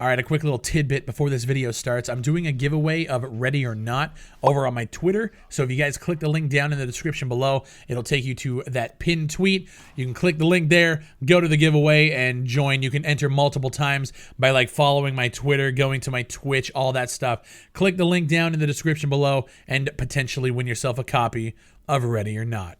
All right, a quick little tidbit before this video starts. I'm doing a giveaway of Ready or Not over on my Twitter. So if you guys click the link down in the description below, it'll take you to that pinned tweet. You can click the link there, go to the giveaway, and join. You can enter multiple times by like following my Twitter, going to my Twitch, all that stuff. Click the link down in the description below and potentially win yourself a copy of Ready or Not.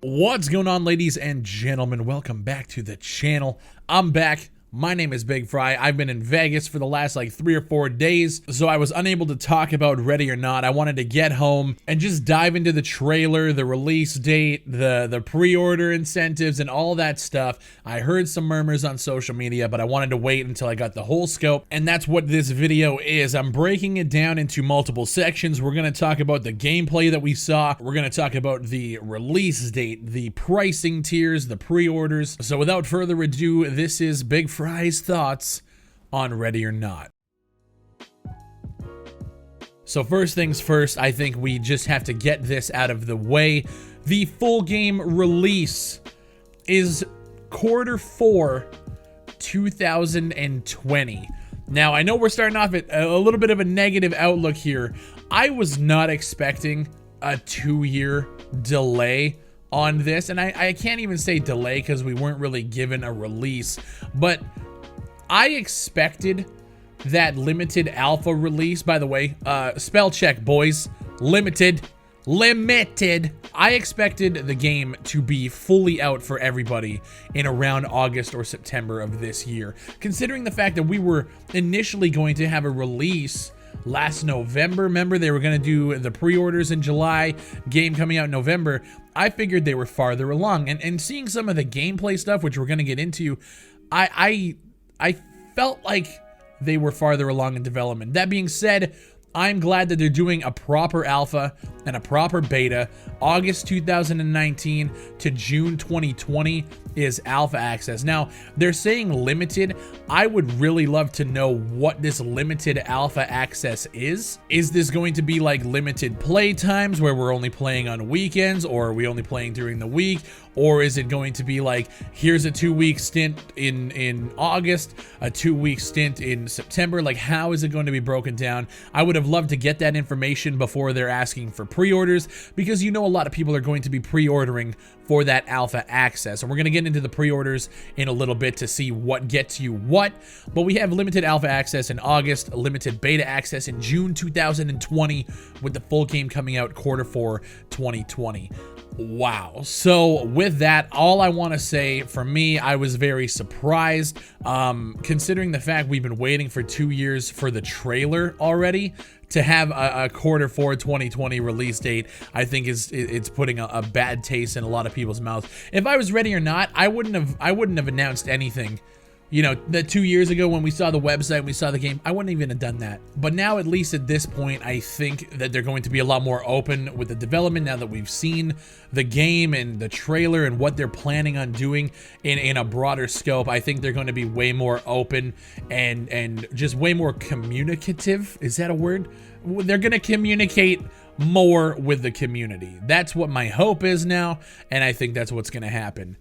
What's going on, ladies and gentlemen? Welcome back to the channel. I'm back. My name is Bigfry. I've been in Vegas for the last like 3 or 4 days, so I was unable to talk about Ready or Not. I wanted to get home and just dive into the trailer, the release date, the pre-order incentives, and all that stuff. I heard some murmurs on social media, but I wanted to wait until I got the whole scope, and that's what this video is. I'm breaking it down into multiple sections. We're going to talk about the gameplay that we saw. We're going to talk about the release date, the pricing tiers, the pre-orders. So without further ado, this is Bigfry's thoughts on Ready or Not. So first things first, I think we just have to get this out of the way. The full game release is Q4 2020. Now, I know we're starting off at a little bit of a negative outlook here. I was not expecting a 2-year delay on this, and I can't even say delay because we weren't really given a release, but I expected that limited alpha release. By the way, spell check, boys. Limited. I expected the game to be fully out for everybody in around August or September of this year, considering the fact that we were initially going to have a release last November. Remember, they were going to do the pre-orders in July, game coming out in November. I figured they were farther along, and seeing some of the gameplay stuff, which we're going to get into, I felt like they were farther along in development. That being said, I'm glad that they're doing a proper alpha and a proper beta. August 2019 to June 2020 is alpha access. Now, they're saying limited. I would really love to know what this limited alpha access is. Is this going to be like limited play times where we're only playing on weekends, or are we only playing during the week? Or is it going to be like, here's a 2-week stint in August, a 2-week stint in September? Like, how is it going to be broken down? I would have loved to get that information before they're asking for pre-orders, because you know a lot of people are going to be pre-ordering for that alpha access. And we're going to get into the pre-orders in a little bit to see what gets you what. But we have limited alpha access in August, limited beta access in June 2020, with the full game coming out Q4 2020. Wow. So with that, all I want to say, for me, I was very surprised, considering the fact we've been waiting for 2 years for the trailer already. To have a Q4 2020 release date, I think it's putting a bad taste in a lot of people's mouths. If I was Ready or Not, I wouldn't have announced anything. You know, the 2 years ago when we saw the website, we saw the game, I wouldn't even have done that. But now, at least at this point, I think that they're going to be a lot more open with the development now that we've seen the game and the trailer and what they're planning on doing in a broader scope. I think they're going to be way more open and just way more communicative. Is that a word? They're going to communicate more with the community. That's what my hope is now, and I think that's what's going to happen.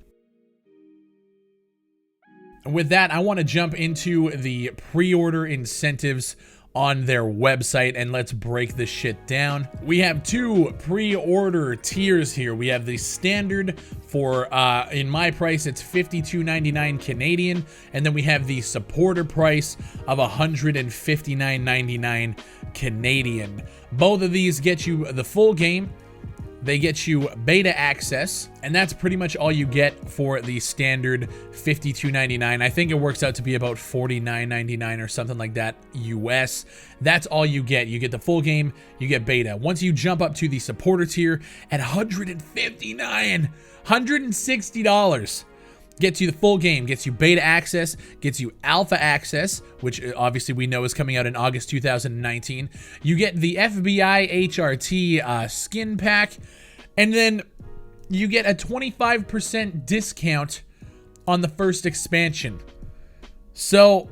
With that, I want to jump into the pre-order incentives on their website, and let's break this shit down. We have 2 pre-order tiers here. We have the standard for, in my price, it's $52.99 Canadian, and then we have the supporter price of $159.99 Canadian. Both of these get you the full game. They get you beta access, and that's pretty much all you get for the standard $52.99. I think it works out to be about $49.99 or something like that US. That's all you get. You get the full game, you get beta. Once you jump up to the supporter tier at $160, gets you the full game, gets you beta access, gets you alpha access, which obviously we know is coming out in August 2019. You get the FBI HRT skin pack, and then you get a 25% discount on the first expansion. So,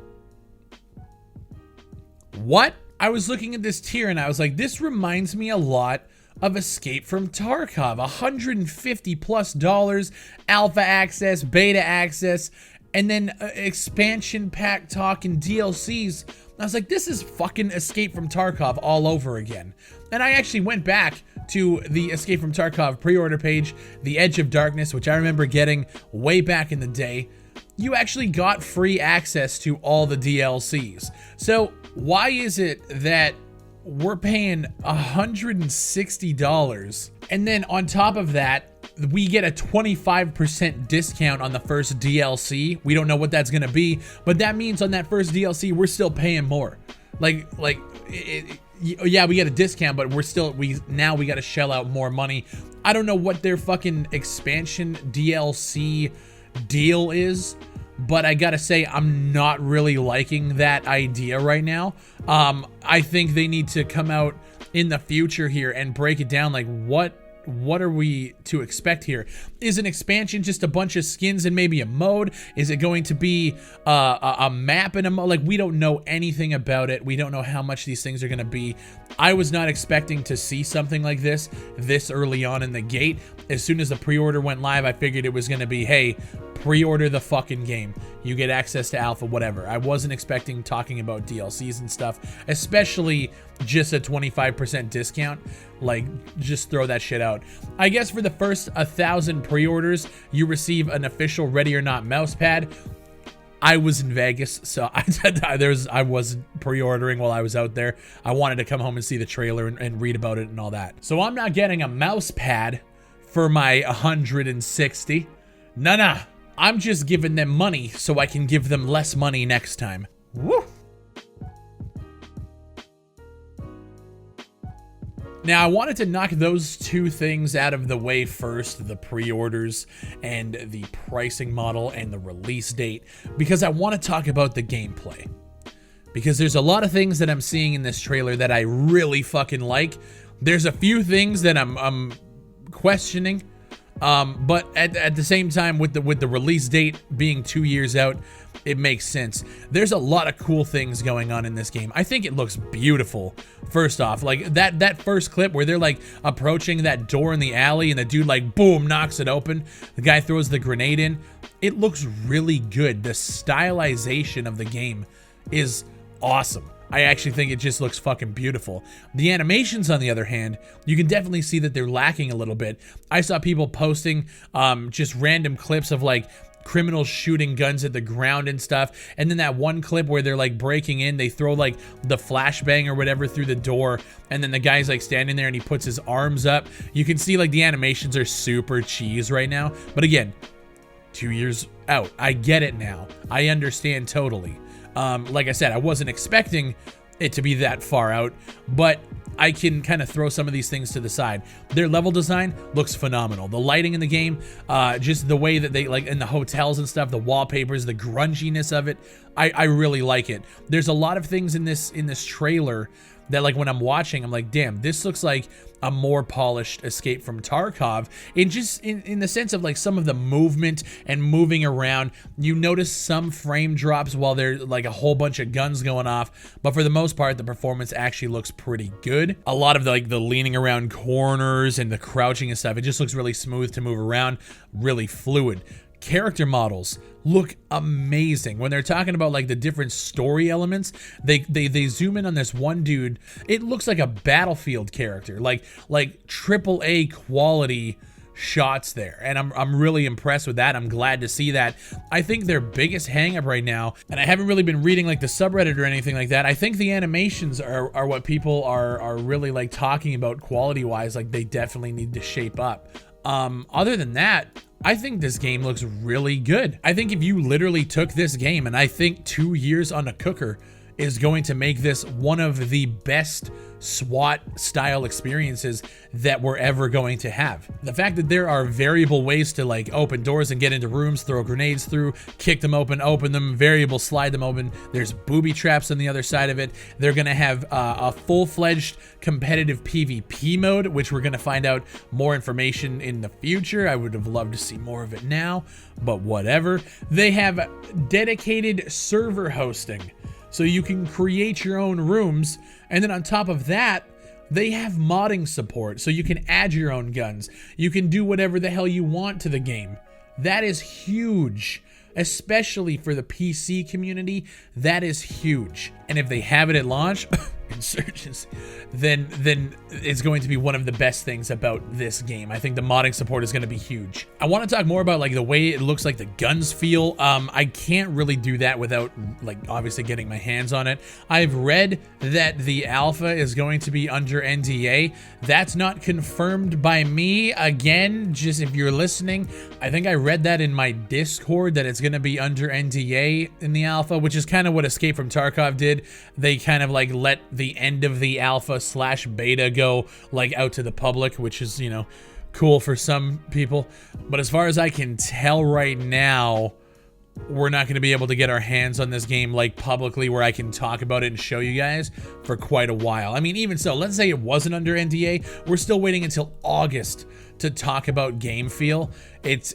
what? I was looking at this tier and I was like, this reminds me a lot of Escape from Tarkov. $150+ alpha access, beta access, and then expansion pack talk and DLCs. I was like, this is fucking Escape from Tarkov all over again. And I actually went back to the Escape from Tarkov pre-order page, The Edge of Darkness, which I remember getting way back in the day. You actually got free access to all the DLCs. So why is it that we're paying $160 and then on top of that, we get a 25% discount on the first DLC? We don't know what that's gonna be, but that means on that first DLC, we're still paying more. Yeah, we get a discount, but now we gotta shell out more money. I don't know what their fucking expansion DLC deal is, but I gotta say, I'm not really liking that idea right now. I think they need to come out in the future here and break it down. Like, what are we to expect here? Is an expansion just a bunch of skins and maybe a mode? Is it going to be a map and a mode? Like, we don't know anything about it. We don't know how much these things are going to be. I was not expecting to see something like this early on in the gate. As soon as the pre-order went live, I figured it was going to be, hey, pre-order the fucking game. You get access to alpha, whatever. I wasn't expecting talking about DLCs and stuff, especially just a 25% discount. Like, just throw that shit out. I guess for the first 1,000 pre-orders, you receive an official Ready or Not mouse pad. I was in Vegas, so I was pre-ordering while I was out there. I wanted to come home and see the trailer and read about it and all that. So I'm not getting a mouse pad for my 160. Nah. I'm just giving them money so I can give them less money next time. Woo! Now, I wanted to knock those two things out of the way first, the pre-orders and the pricing model and the release date, because I want to talk about the gameplay. Because there's a lot of things that I'm seeing in this trailer that I really fucking like. There's a few things that I'm questioning. But at the same time, with the release date being 2 years out, it makes sense. There's a lot of cool things going on in this game. I think it looks beautiful. First off, like that first clip where they're like approaching that door in the alley and the dude like boom knocks it open. The guy throws the grenade in. It looks really good. The stylization of the game is awesome. I actually think it just looks fucking beautiful. The animations, on the other hand, you can definitely see that they're lacking a little bit. I saw people posting just random clips of like criminals shooting guns at the ground and stuff, and then that one clip where they're like breaking in, they throw like the flashbang or whatever through the door, and then the guy's like standing there and he puts his arms up. You can see like the animations are super cheese right now, but again, 2 years out. I get it now. I understand totally. Like I said, I wasn't expecting it to be that far out, but I can kind of throw some of these things to the side. Their level design looks phenomenal. The lighting in the game, just the way that they, like in the hotels and stuff, the wallpapers, the grunginess of it, I really like it. There's a lot of things in this trailer that, like, when I'm watching, I'm like, damn, this looks like a more polished Escape from Tarkov. In the sense of like some of the movement and moving around. You notice some frame drops while there's like a whole bunch of guns going off, but for the most part, the performance actually looks pretty good. A lot of the leaning around corners and the crouching and stuff, it just looks really smooth to move around, really fluid. Character models look amazing. When they're talking about like the different story elements, they zoom in on this one dude. It looks like a Battlefield character, like AAA quality shots there, and I'm really impressed with that. I'm glad to see that. I think their biggest hang up right now, and I haven't really been reading like the subreddit or anything like that, I think the animations are what people are really like talking about quality wise. Like, they definitely need to shape up. Other than that, I think this game looks really good. I think if you literally took this game, and I think 2 years on a cooker is going to make this one of the best SWAT style experiences that we're ever going to have. The fact that there are variable ways to like open doors and get into rooms, throw grenades through, kick them open them, variable slide them open. There's booby traps on the other side of it. They're gonna have a full-fledged competitive PvP mode, which we're gonna find out more information in the future. I would have loved to see more of it now, but whatever. They have dedicated server hosting, so you can create your own rooms, and then on top of that, They have modding support, so you can add your own guns. You can do whatever the hell you want to the game. That is huge, especially for the PC community. That is huge. And if they have it at launch, Insurgents, then it's going to be one of the best things about this game. I think the modding support is going to be huge. I want to talk more about like the way it looks like the guns feel. I can't really do that without like obviously getting my hands on it. I've read that the alpha is going to be under NDA. That's not confirmed by me. Again, just if you're listening, I think I read that in my Discord that it's going to be under NDA in the alpha, which is kind of what Escape from Tarkov did. They kind of like let the end of the alpha / beta go like out to the public, which is, you know, cool for some people. But as far as I can tell right now, we're not going to be able to get our hands on this game like publicly where I can talk about it and show you guys for quite a while. I mean, even so, let's say it wasn't under NDA, we're still waiting until August to talk about game feel. It's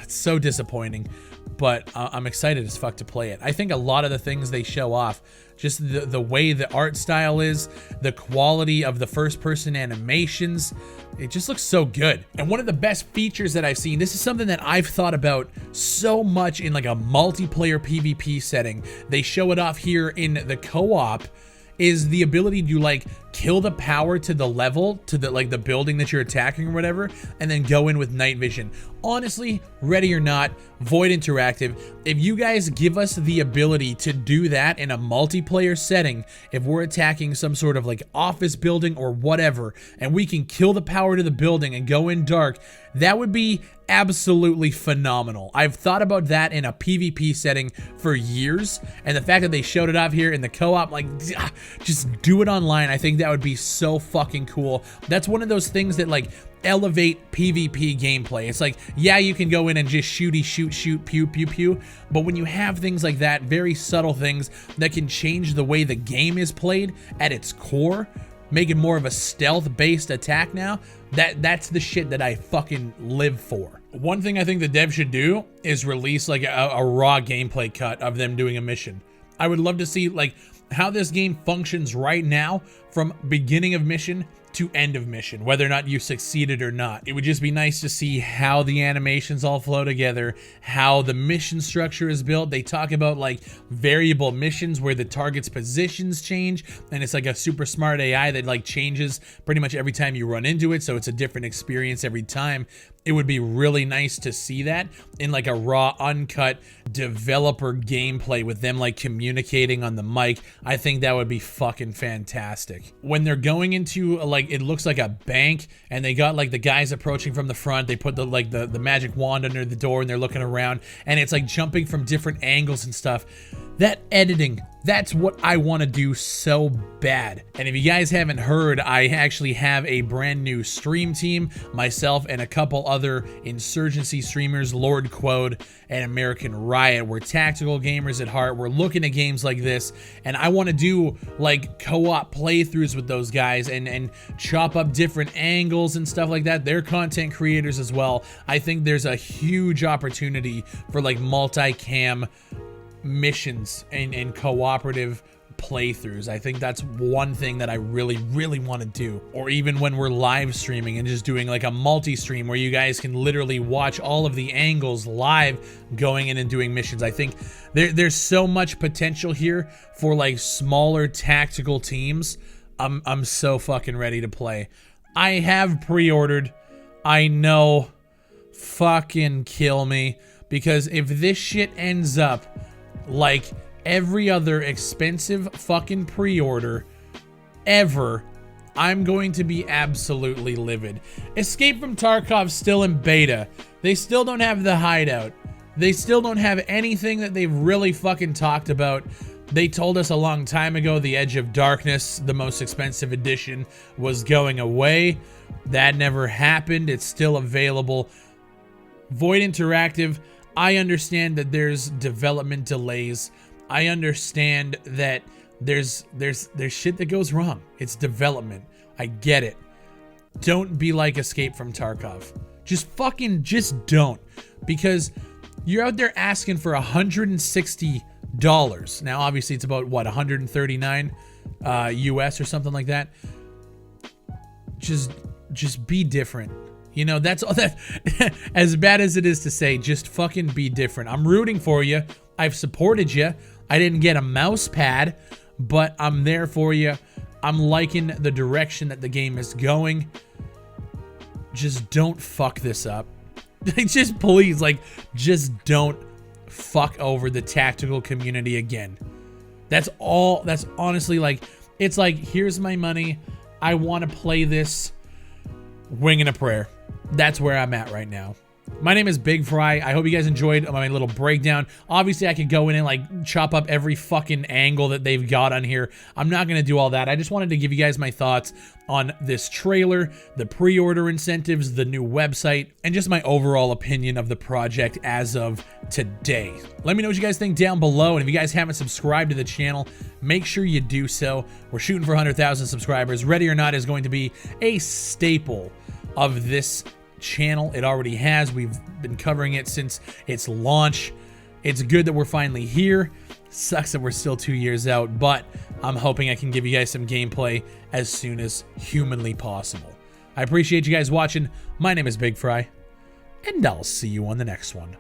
so disappointing, but I'm excited as fuck to play it. I think a lot of the things they show off, just the way the art style is, the quality of the first person animations, it just looks so good. And one of the best features that I've seen, this is something that I've thought about so much in like a multiplayer PvP setting. They show it off here in the co-op, is the ability to like kill the power to the level, to the like the building that you're attacking or whatever, and then go in with night vision. Honestly, Ready or Not, Void Interactive, if you guys give us the ability to do that in a multiplayer setting, if we're attacking some sort of like office building or whatever, and we can kill the power to the building and go in dark, that would be absolutely phenomenal. I've thought about that in a PvP setting for years, and the fact that they showed it off here in the co-op, like, just do it online. I think that would be so fucking cool. That's one of those things that like elevate PvP gameplay. It's like, yeah, you can go in and just shooty shoot, pew pew pew, but when you have things like that, very subtle things that can change the way the game is played at its core, make it more of a stealth-based attack now, that's the shit that I fucking live for. One thing I think the dev should do is release like a raw gameplay cut of them doing a mission. I would love to see like how this game functions right now from beginning of mission to end of mission, whether or not you succeeded or not. It would just be nice to see how the animations all flow together, how the mission structure is built. They talk about like variable missions where the target's positions change, and it's like a super smart AI that like changes pretty much every time you run into it, so it's a different experience every time. It would be really nice to see that in like a raw, uncut developer gameplay with them like communicating on the mic. I think that would be fucking fantastic. When they're going into like, it looks like a bank, and they got like the guys approaching from the front, they put the like the magic wand under the door and they're looking around, and it's like jumping from different angles and stuff. That editing, that's what I want to do so bad. And if you guys haven't heard, I actually have a brand new stream team, myself and a couple other insurgency streamers, Lord Quode and American Riot. We're tactical gamers at heart. We're looking at games like this, and I want to do like co-op playthroughs with those guys and chop up different angles and stuff like that. They're content creators as well. I think there's a huge opportunity for like multi-cam missions and cooperative playthroughs. I think that's one thing that I really want to do. Or even when we're live streaming and just doing like a multi-stream where you guys can literally watch all of the angles live going in and doing missions. I think there's so much potential here for like smaller tactical teams. I'm so fucking ready to play. I have pre-ordered. I know, fucking kill me, because if this shit ends up like every other expensive fucking pre-order ever, I'm going to be absolutely livid. Escape from Tarkov's still in beta. They still don't have the hideout. They still don't have anything that they've really fucking talked about. They told us a long time ago the Edge of Darkness, the most expensive edition, was going away. That never happened. It's still available. Void Interactive, I understand that there's development delays. I understand that there's shit that goes wrong. It's development. I get it. Don't be like Escape from Tarkov. Just don't. Because you're out there asking for $160. Now, obviously, it's about, what, $139 US or something like that. just be different. You know, that's all that, as bad as it is to say, just fucking be different. I'm rooting for you. I've supported you. I didn't get a mouse pad, but I'm there for you. I'm liking the direction that the game is going. Just don't fuck this up. Just please, like, just don't fuck over the tactical community again. That's all. That's honestly, like, it's like, here's my money. I want to play this. Wing and a prayer. That's where I'm at right now. My name is Bigfry. I hope you guys enjoyed my little breakdown. Obviously, I could go in and like chop up every fucking angle that they've got on here. I'm not going to do all that. I just wanted to give you guys my thoughts on this trailer, the pre-order incentives, the new website, and just my overall opinion of the project as of today. Let me know what you guys think down below. And if you guys haven't subscribed to the channel, make sure you do so. We're shooting for 100,000 subscribers. Ready or Not is going to be a staple of this channel. It already has. We've been covering it since its launch. It's good that we're finally here. Sucks that we're still 2 years out, but I'm hoping I can give you guys some gameplay as soon as humanly possible. I appreciate you guys watching. My name is Bigfry, and I'll see you on the next one.